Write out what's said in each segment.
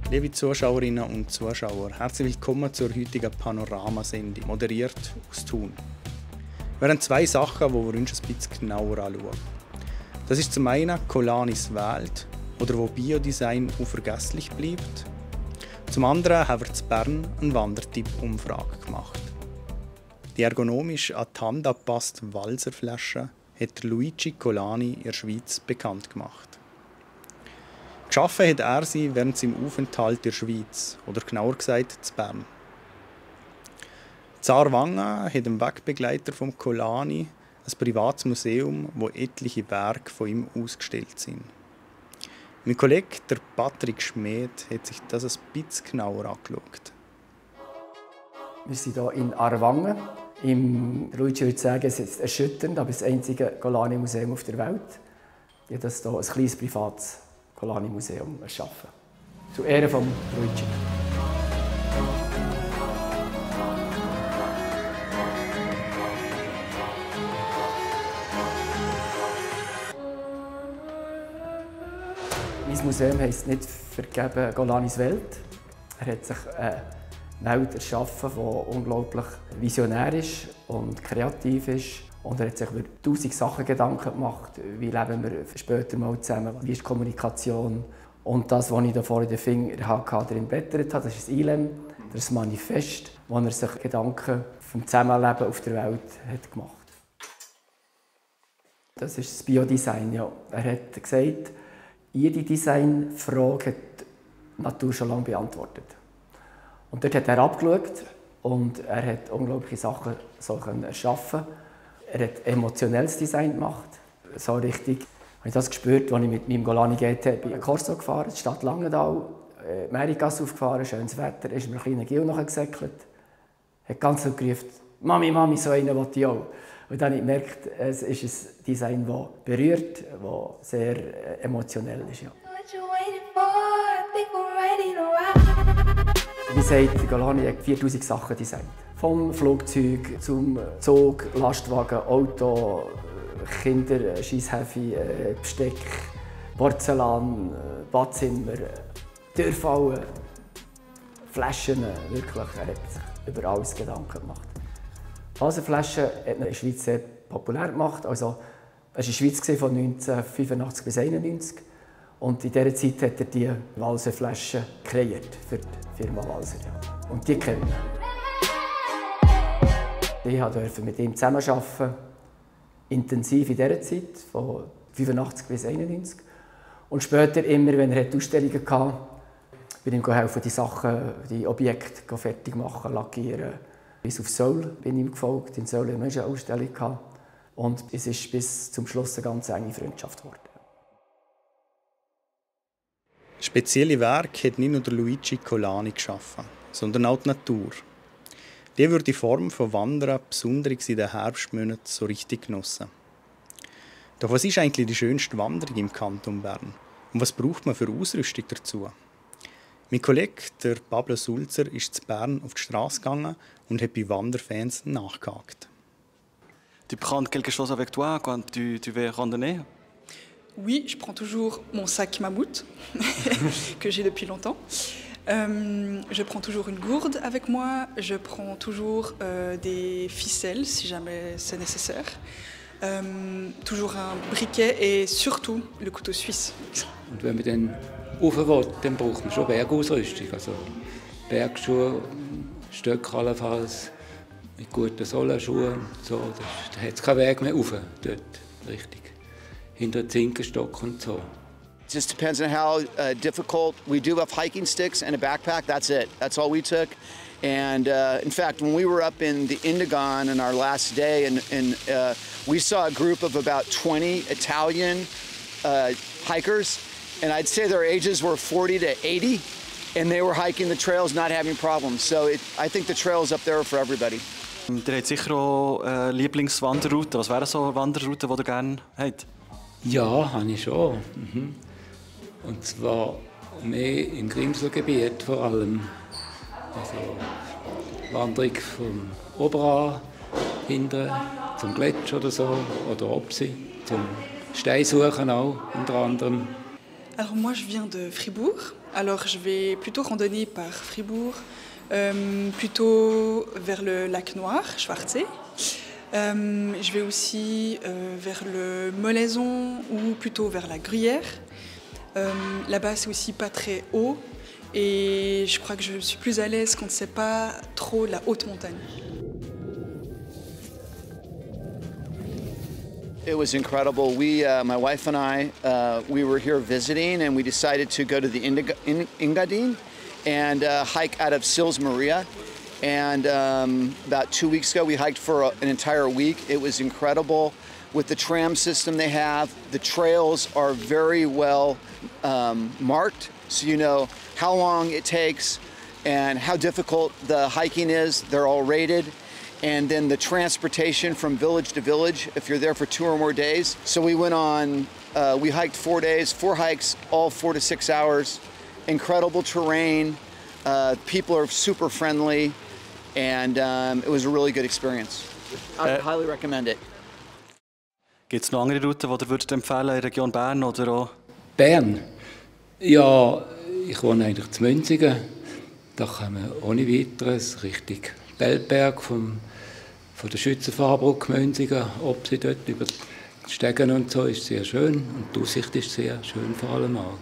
Liebe Zuschauerinnen und Zuschauer, herzlich willkommen zur heutigen Panoramasendung, moderiert aus Thun. Wir haben zwei Sachen, die wir uns ein bisschen genauer anschauen. Das ist zum einen Colanis Welt, oder wo Biodesign unvergesslich bleibt. Zum anderen haben wir in Bern eine Wandertipp-Umfrage gemacht. Die ergonomisch an die Hand angepasste Walserflasche hat Luigi Colani in der Schweiz bekannt gemacht. Geschaffen hat er sie während seinem Aufenthalt in der Schweiz, oder genauer gesagt in Bern. Aarwangen hat ein Wegbegleiter von Colani ein privates Museum, wo etliche Werke von ihm ausgestellt sind. Mein Kollege der Patrick Schmed hat sich das ein bisschen genauer angeschaut. Wir sind hier in Aarwangen. Luigi würde sagen, es ist erschütternd, aber das einzige Colani-Museum auf der Welt. Ich habe das hier ein kleines privates Colani-Museum erschaffen. Zu Ehren von Luigi. Mein Museum heisst nicht vergeben Colanis Welt. Er hat sich eine Welt erschaffen, die unglaublich visionär ist und kreativ ist. Und er hat sich über 1000 Sachen Gedanken gemacht. Wie leben wir später mal zusammen? Wie ist die Kommunikation? Und das, was ich da vorne in den Finger hatte, drin geblättert habe, das ist das ILEM, das Manifest, wo er sich Gedanken vom Zusammenleben auf der Welt hat gemacht hat. Das ist das Biodesign. Ja. Er hat gesagt, jede Designfrage hat die Natur schon lange beantwortet. Und dort hat er abgeschaut und er hat unglaubliche Sachen so erschaffen. Er hat emotionelles Design gemacht. So richtig habe ich das gespürt, als ich mit meinem Colani GT bei Corso gefahren bin, die Stadt Langenthal, Merigasse aufgefahren, schönes Wetter, ist mir ein kleiner Gil nachgesäckelt. Hat ganz laut gerufen, «Mami, Mami, so einen will ich auch.» Und dann habe ich gemerkt, es ist ein Design, das berührt, das sehr emotionell ist. Ja. Wie gesagt, der Colani hat 4000 Sachen designt. Vom Flugzeug zum Zug, Lastwagen, Auto, Kinderscheisshäfi, Besteck, Porzellan, Badzimmer, Türfallen, Flaschen. Wirklich, er hat sich über alles Gedanken gemacht. Faserflaschen hat man in der Schweiz sehr populär gemacht. Also, er war in der Schweiz von 1985 bis 1991. Und in dieser Zeit hat er die Walserflaschen kreiert für die Firma Walser. Und die kennen wir. Ich durfte mit ihm zusammenarbeiten, intensiv in dieser Zeit, von 1985 bis 1991. Und später, immer wenn er Ausstellungen hatte, bin ich ihm helfen, die Sachen, die Objekte fertig machen, lackieren. Bis auf Seoul bin ich ihm gefolgt. In Seoul hatten wir eine Ausstellung. Und es ist bis zum Schluss eine ganz enge Freundschaft geworden. Spezielle Werke hat nicht nur Luigi Colani geschaffen, sondern auch die Natur. Die wird die Form von Wandern, besonders in den Herbstmonaten, so richtig genossen. Doch was ist eigentlich die schönste Wanderung im Kanton Bern? Und was braucht man für Ausrüstung dazu? Mein Kollege, der Pablo Sulzer, ist zu Bern auf die Straße gegangen und hat bei Wanderfans nachgehakt. Tu prends quelque chose avec toi quand tu vas randonner? Oui, je prends toujours mon sac mammouth, que j'ai depuis longtemps. Je prends toujours une gourde avec moi, je prends toujours des ficelles si jamais c'est nécessaire, toujours un briquet et surtout le couteau suisse. Und wenn man dann rauf will, dann braucht man schon Bergausrüstung, also Bergschuhe, Stöcke allenfalls, mit guten Solenschuhen. So, da hat es keinen Weg mehr rauf, dort richtig, hinter den Zinkenstock und so. It just depends on how difficult. We do have hiking sticks and a backpack. That's it. That's all we took. And in fact, when we were up in the Indigan on our last day, and we saw a group of about 20 Italian hikers, and I'd say their ages were 40 to 80, and they were hiking the trails, not having problems. So I think the trails up there are for everybody. Ihr habt sicher auch Lieblingswanderrouten. Was wären so Wanderrouten, die ihr gerne habt? Ja, habe ich schon. Und zwar mehr im Grimselgebiet vor allem. Also Wanderung vom Oberrhein hinten zum Gletscher oder so, oder Opsi, zum Steinsuchen auch unter anderem. Alors moi je viens de Fribourg, Alors je vais plutôt randonner par Fribourg, plutôt vers le lac Noir, Schwarzsee. Je vais aussi vers le Molaison ou plutôt vers la Gruyère. Là-bas, c'est aussi pas très haut et je crois que je suis plus à l'aise quand c'est pas trop la haute montagne. It was incredible. My wife and I, we were here visiting, and we decided to go to the Engadine and hike out of Sils Maria. And about 2 weeks ago, we hiked for an entire week. It was incredible with the tram system they have. The trails are very well marked, so you know how long it takes and how difficult the hiking is. They're all rated. And then the transportation from village to village, if you're there for 2 or more days. So we went on, we hiked 4 days, 4 hikes, all 4 to 6 hours. Incredible terrain. People are super friendly. And it was a really good experience. I highly recommend it. Gibt es noch andere Routen, die ihr empfehlen würdet in der Region Bern oder auch? Bern? Ja, ich wohne eigentlich in Münzigen. Da kann man ohne weiteres Richtung Bellberg von der Schützenfahrbrücke Münzigen, ob sie dort über die Stegen und so, ist sehr schön. Und die Aussicht ist sehr schön vor allem auch.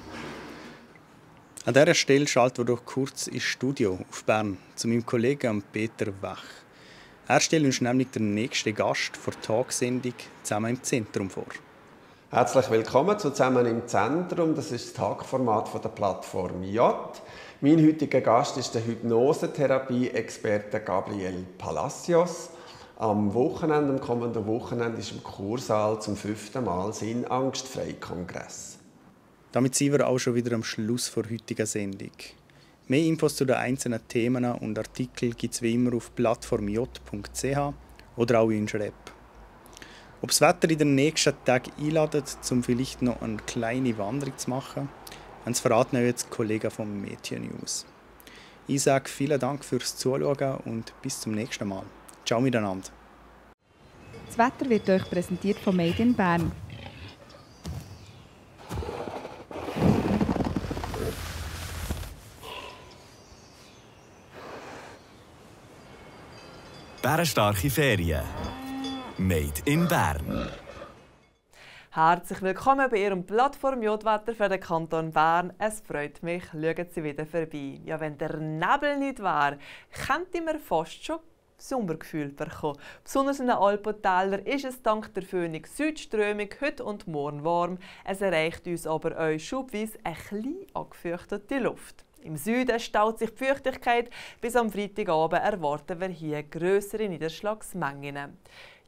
An dieser Stelle schalten wir doch kurz ins Studio auf Bern zu meinem Kollegen Peter Wach. Er stellt uns nämlich den nächsten Gast der Tagsendung «Zusammen im Zentrum» vor. Herzlich willkommen zu «Zusammen im Zentrum». Das ist das Tagformat von der Plattform J. Mein heutiger Gast ist der Hypnosetherapie-Experte Gabriel Palacios. Am kommenden Wochenende ist im Kursaal zum 5. Mal sein Angstfrei-Kongress. Damit sind wir auch schon wieder am Schluss der heutigen Sendung. Mehr Infos zu den einzelnen Themen und Artikeln gibt es wie immer auf plattformj.ch oder auch in unserer App. Ob das Wetter in den nächsten Tagen einladet, um vielleicht noch eine kleine Wanderung zu machen, das verraten jetzt die Kollegen vom Media News. Ich sage vielen Dank fürs Zuschauen und bis zum nächsten Mal. Ciao miteinander. Das Wetter wird euch präsentiert von Made in Bern. Bärenstarke Ferien. Made in Bern. Herzlich willkommen bei Ihrem Plattform J-Wetter für den Kanton Bern. Es freut mich, schauen Sie wieder vorbei. Ja, wenn der Nebel nicht wäre, könnte man fast schon Sommergefühl bekommen. Besonders in den Alpentälern ist es dank der föhnigen Südströmung heute und morgen warm. Es erreicht uns aber auch schubweise eine klein angefeuchtete Luft. Im Süden staut sich die Feuchtigkeit. Bis am Freitagabend erwarten wir hier grössere Niederschlagsmengen.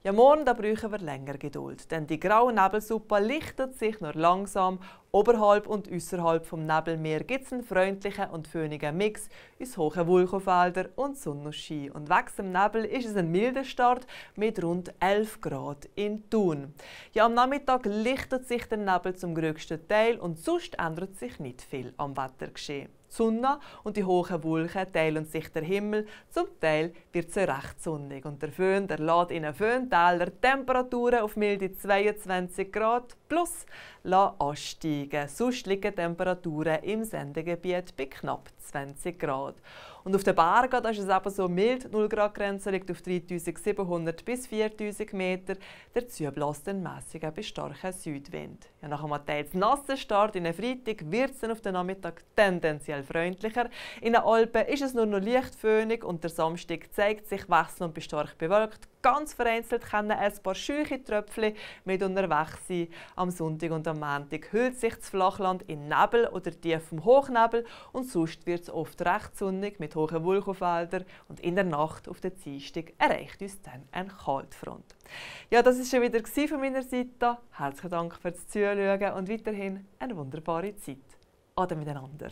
Ja, morgen da brauchen wir länger Geduld, denn die graue Nebelsuppe lichtet sich nur langsam. Oberhalb und äußerhalb vom Nebelmeer gibt es einen freundlichen und föhnigen Mix aus hohen Wolkenfeldern und Sonnenschein. Und wegen dem Nebel ist es ein milder Start mit rund 11 Grad in Thun. Ja, am Nachmittag lichtet sich der Nebel zum größten Teil und sonst ändert sich nicht viel am Wettergeschehen. Die Sonne und die hohen Wolken teilen sich der Himmel. Zum Teil wird es recht sonnig. Und der Föhn lässt in den Föhntäler Temperaturen auf milde 22 Grad plus ansteigen. Sonst liegen Temperaturen im Sendegebiet bei knapp 20 Grad. Und auf den Bergen ist es eben so mild. 0 Grad Grenze liegt auf 3700 bis 4000 Meter. Dazu bläst ein mäßiger bis starker Südwind. Ja, nach einem teils nassen Start in den Freitag wird es auf den Nachmittag tendenziell freundlicher. In den Alpen ist es nur noch leicht föhnig und der Samstag zeigt sich wechselnd bis stark bewölkt. Ganz vereinzelt können ein paar scheuche Tröpfchen mit unterwegs sein. Am Sonntag und am Montag hüllt sich das Flachland in Nebel oder tiefem Hochnebel und sonst wird es oft recht sonnig mit hohen Wolkenfeldern und in der Nacht auf der Dienstag erreicht uns dann eine Kaltfront. Ja, das war schon wieder von meiner Seite. Herzlichen Dank fürs Zuschauen und weiterhin eine wunderbare Zeit. Ade miteinander.